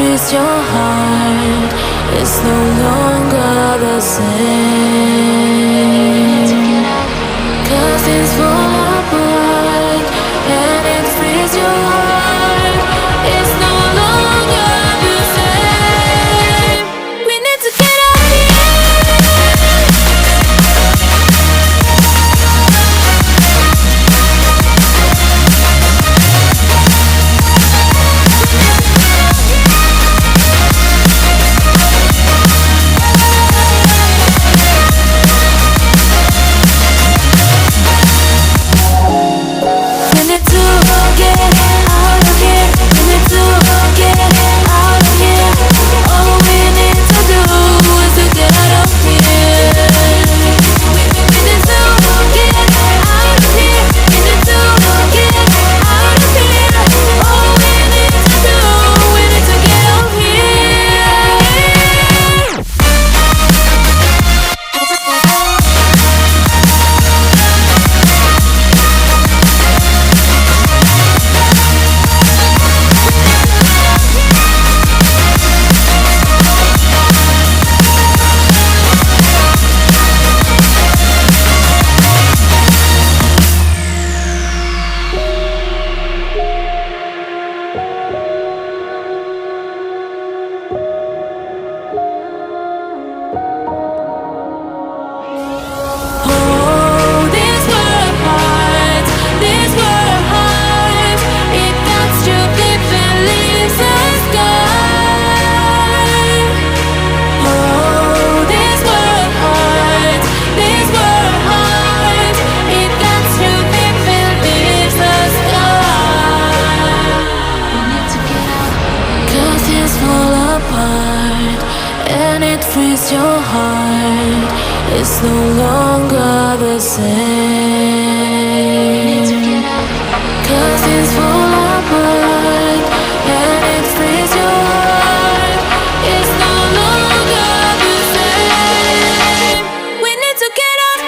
frees your heart. It's no longer the same. 'Cause things fall apart and it frees your heart. It's no longer the same. We need to get out of your heart. It's no longer the same. 'Cause things fall apart and it frees your heart. It's no longer the same. We need to get out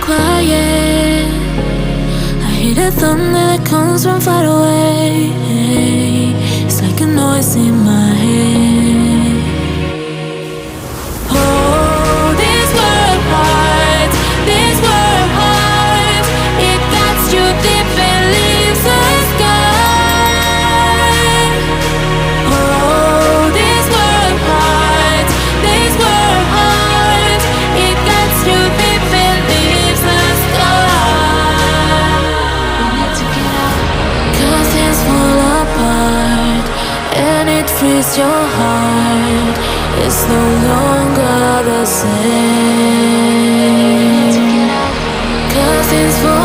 quiet. I hear the thunder that comes from far away. It's like a noise in my head. Oh, this world hurts, this world hurts. It cuts you deep and leaves a scar. Oh, this world hurts, this world hurts. It cuts you deep and leaves a scar. We need to get out. 'Cause things fall apart and it frees your heart. It's no longer the same. 'Cause things fall